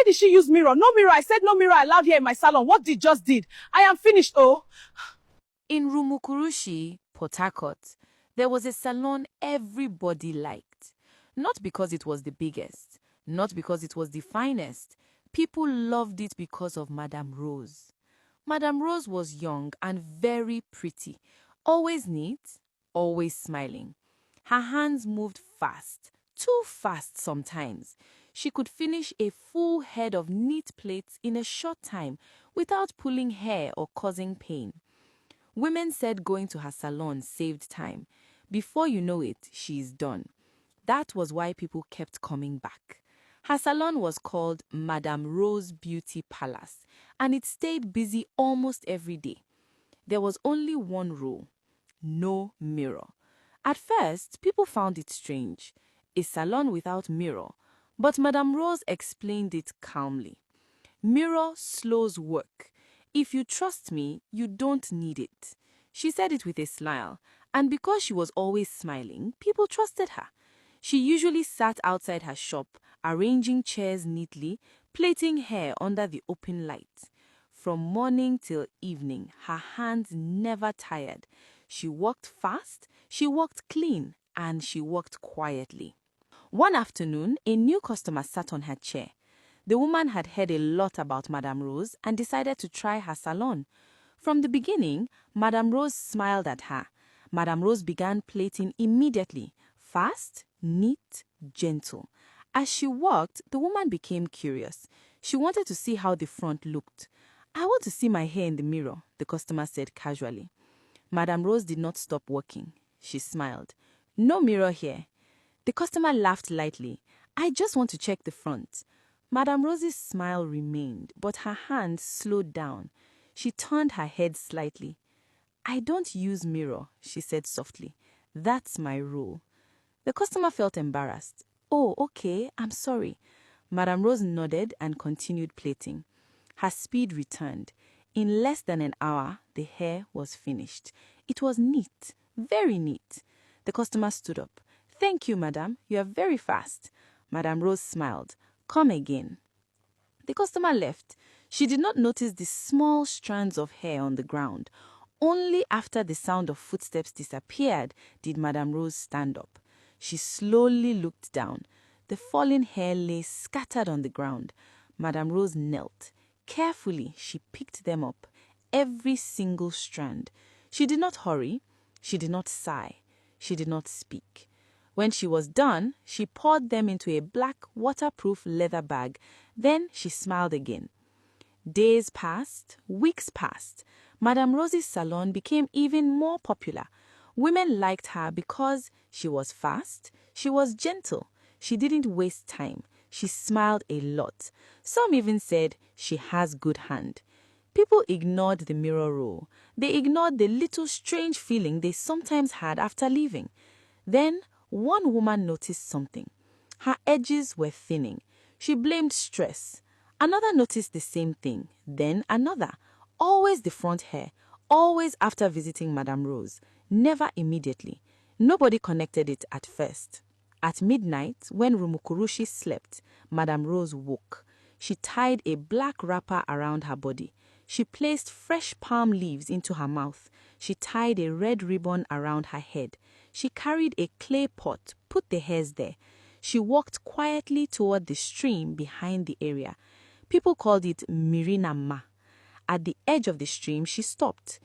Why did she use mirror? No mirror. I said no mirror allowed here in my salon. What did just did? I am finished, oh. In Rumukurushi, Port Harcourt, there was a salon everybody liked. Not because it was the biggest, not because it was the finest. People loved it because of Madame Rose. Madame Rose was young and very pretty, always neat, always smiling. Her hands moved fast, too fast sometimes. She could finish a full head of neat plaits in a short time without pulling hair or causing pain. Women said going to her salon saved time. Before you know it, she's done. That was why people kept coming back. Her salon was called Madame Rose Beauty Palace, and it stayed busy almost every day. There was only one rule: no mirror. At first, people found it strange, a salon without mirror, but Madame Rose explained it calmly. Mirror slows work. If you trust me, you don't need it. She said it with a smile, and because she was always smiling, people trusted her. She usually sat outside her shop, arranging chairs neatly, plaiting hair under the open light. From morning till evening, her hands never tired. She worked fast, she worked clean, and she worked quietly. One afternoon, a new customer sat on her chair. The woman had heard a lot about Madame Rose and decided to try her salon. From the beginning, Madame Rose smiled at her. Madame Rose began plaiting immediately, fast, neat, gentle. As she walked, the woman became curious. She wanted to see how the front looked. "I want to see my hair in the mirror," the customer said casually. Madame Rose did not stop working. She smiled. "No mirror here." The customer laughed lightly. "I just want to check the front." Madame Rose's smile remained, but her hand slowed down. She turned her head slightly. "I don't use mirror," she said softly. "That's my rule." The customer felt embarrassed. "Oh, okay, I'm sorry." Madame Rose nodded and continued plaiting. Her speed returned. In less than an hour, the hair was finished. It was neat, very neat. The customer stood up. "Thank you, madame. You are very fast." Madame Rose smiled. "Come again." The customer left. She did not notice the small strands of hair on the ground. Only after the sound of footsteps disappeared did Madame Rose stand up. She slowly looked down. The fallen hair lay scattered on the ground. Madame Rose knelt. Carefully, she picked them up, every single strand. She did not hurry. She did not sigh. She did not speak. When she was done, she poured them into a black, waterproof leather bag. Then she smiled again. Days passed, weeks passed. Madame Rose's salon became even more popular. Women liked her because she was fast, she was gentle, she didn't waste time, she smiled a lot. Some even said she has good hand. People ignored the mirror rule. They ignored the little strange feeling they sometimes had after leaving. Then one woman noticed something. Her edges were thinning. She blamed stress. Another noticed the same thing. Then another. Always the front hair. Always after visiting Madame Rose. Never immediately. Nobody connected it at first. At midnight, when Rumukurushi slept, Madame Rose woke. She tied a black wrapper around her body. She placed fresh palm leaves into her mouth. She tied a red ribbon around her head. She carried a clay pot, put the hairs there. She walked quietly toward the stream behind the area. People called it Mirina Ma. At the edge of the stream, she stopped.